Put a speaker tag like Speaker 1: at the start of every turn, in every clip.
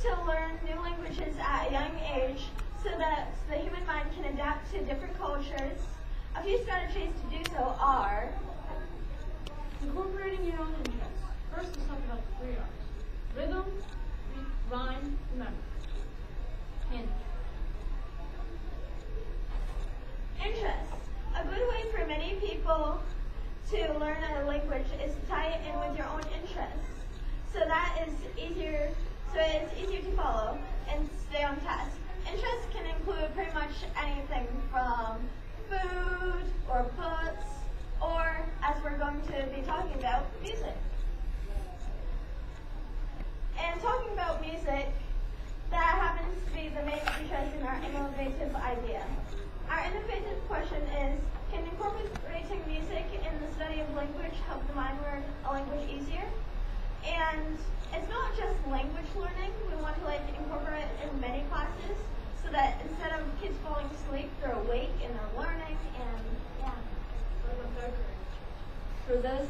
Speaker 1: to learn new languages at a young age so that the human mind can adapt to different cultures. A few strategies to do so are
Speaker 2: incorporating your own interests. First, let's talk about the 3 R's. Rhythm, rhyme, remember. And
Speaker 1: interests. A good way for many people to learn a language is to tie it in with your own interests. So it's easier to follow and stay on task. Interests can include pretty much anything from food or books or, as we're going to be talking about, music. And talking about music, that happens to be the main interest in our innovative idea. Our innovative question is, can incorporating music in the study of language help the mind learn a language easier? And it's not just language learning. We want to incorporate it in many classes so that instead of kids falling asleep, they're awake and they're learning and yeah.
Speaker 3: Rosetta's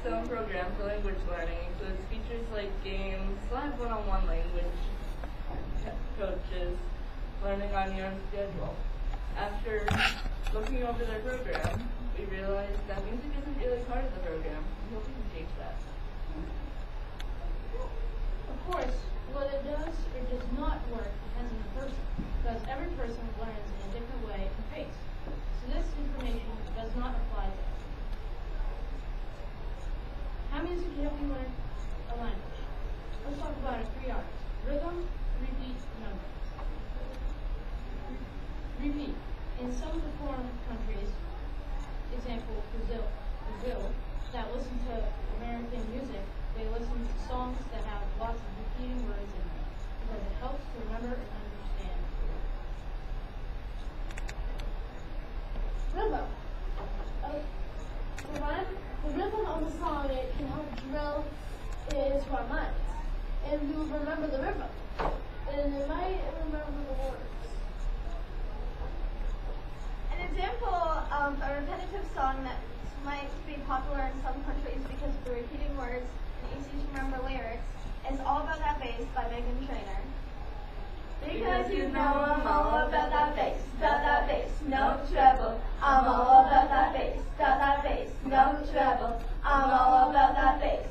Speaker 3: Stone program for language learning includes features like games, live one-on-one language coaches, learning on your own schedule. After looking over their program, we realized that music isn't really part of the program. We hope we can change that.
Speaker 2: of course, what it does or does not work depends on the person, because every person learns in a different way and pace. So this information does not apply to us. How music can help you learn a language? Let's talk about it 3 R's. Rhythm, repeat, remember. Repeat. In some of the foreign countries, example Brazil, that listen to American music, they listen to songs that have lots of repeating words in them because it helps to remember and understand.
Speaker 4: Rhythm. The rhythm of the song, it can help drill it into our minds. And we will remember the rhythm. And it might remember the words.
Speaker 1: An example of a repetitive song that might be popular in some countries because of the repeating words and easy to remember lyrics is All About That Bass by Meghan Trainor. Because you know I'm all about that bass, no trouble. I'm all about that bass, no trouble. I'm all about that bass,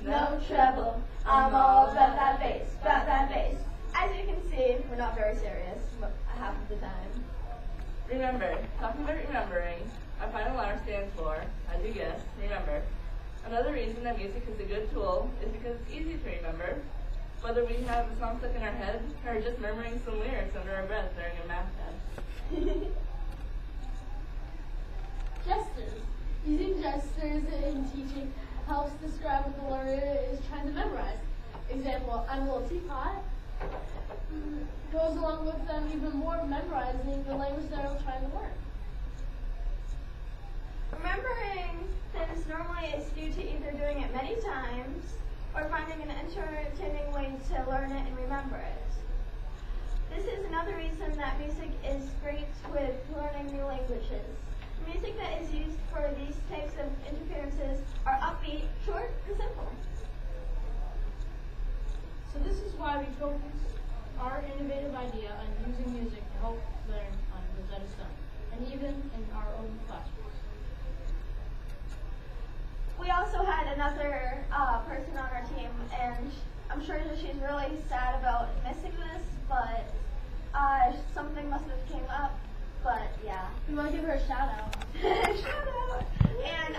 Speaker 1: no trouble. I'm all about that bass. As you can see, we're not very serious half of the time.
Speaker 3: Remember, talking about remembering, our final R stands for, as you guessed, remember. Another reason that music is a good tool is because it's easy to remember, whether we have a song stuck in our head or just murmuring some lyrics under our breath during a math test.
Speaker 4: Gestures. Using gestures in teaching helps describe what the learner is trying to memorize. Example, I'm a little teapot. Goes along with them even more memorizing the language they're trying to learn.
Speaker 1: Remembering things normally is due to either doing it many times or finding an entertaining way to learn it and remember it. This is another reason that music is great with learning new languages. Music that is used for these types of interferences are upbeat, short, and simple.
Speaker 2: So this is why we focus our innovative idea on using music to help learn on Rosetta Stone, and even in our own classrooms.
Speaker 1: We also had another person on our team, and I'm sure that she's really sad about missing this, but something must have came up, but yeah.
Speaker 4: We want to give her a shout out.
Speaker 1: Shout out! And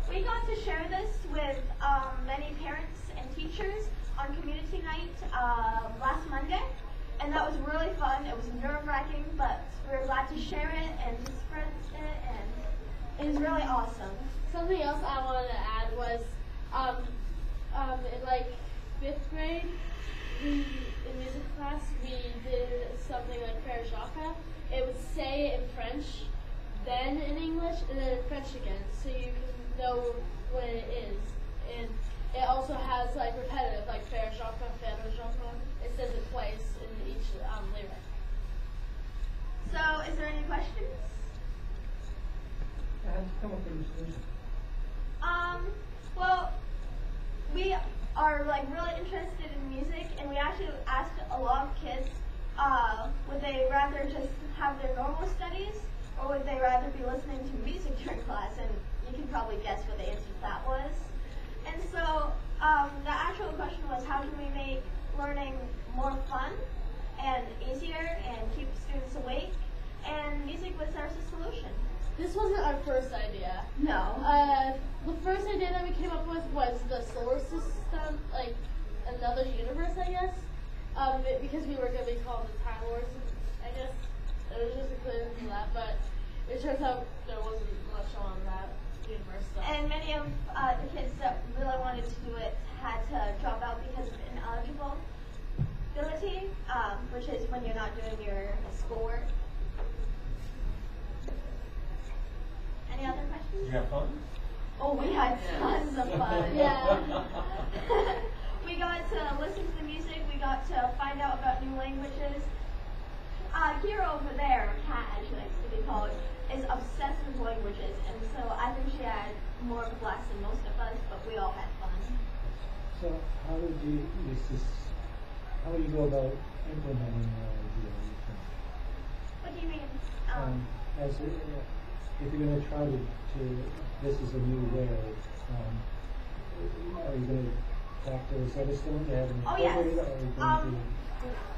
Speaker 1: we got to share this with many parents and teachers on community night last Monday, and that was really fun. It was nerve-wracking, but we were glad to share it and to spread it, and it was really awesome.
Speaker 4: Something else I wanted to add was, in like 5th grade, in music class, we did something like Frere Jacques. It would say it in French, then in English, and then in French again, so you can know what it is. And it also has like repetitive, like Frere Jacques, Frere Jacques. It says it twice in each lyric.
Speaker 1: So, is there any questions?
Speaker 5: How'd you come up with this?
Speaker 1: Well, we are like really interested in music, and we actually asked a lot of kids, would they rather just have their normal studies, or would they rather be listening to music during class? And you can probably guess what the answer to that was. And so the actual question was, how can we make learning more fun and easier and keep students awake? And music was our solution.
Speaker 4: This wasn't our first idea.
Speaker 1: No.
Speaker 4: The first idea that we came up with was the solar system, like another universe, I guess. Because we were going to be called the Time Lords, I guess. It was just a clear from that, but it turns out there wasn't much on that universe stuff.
Speaker 1: And many of the kids that really wanted to do it had to drop out because of ineligibility, which is when you're not doing your schoolwork. Any other questions?
Speaker 5: Did you have fun?
Speaker 1: Oh, we had tons of fun.
Speaker 4: Yeah.
Speaker 1: We got to listen to the music. We got to find out about new languages. Here over there, Kat actually likes to be called, is obsessed with languages, and so I think she had more of a blast than most of us, but we all had fun.
Speaker 6: So how would you go about implementing the idea?
Speaker 1: What do you mean?
Speaker 6: If you're going to try to, this is a new way, are you going to talk to Severstone to have an
Speaker 1: Oh, yes.
Speaker 6: incorporated, or are you going to?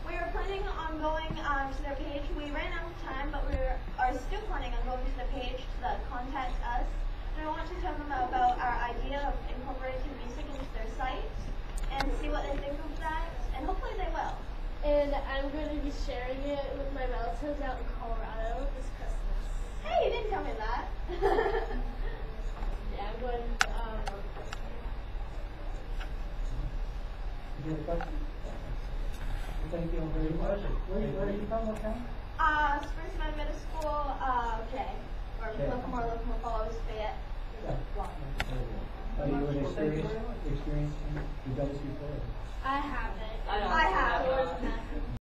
Speaker 1: We were planning on going to their page. We ran out of time, but we are still planning on going to the page to contact us. And I want to tell them about our idea of incorporating music into their site and see what they think of that. And hopefully they will.
Speaker 4: And I'm going to be sharing it with my relatives out in Colorado this Christmas.
Speaker 1: Hey, you didn't tell me that.
Speaker 4: Yeah, I'm going.
Speaker 6: Any other questions? Thank you all very much. Where are you from, what town?
Speaker 1: Springfield Middle School, J. Or Livermore Falls, Fayette.
Speaker 6: Yeah. Are you an experienced? You've done this before?
Speaker 4: I haven't.
Speaker 3: I
Speaker 1: I have.
Speaker 4: It wasn't that.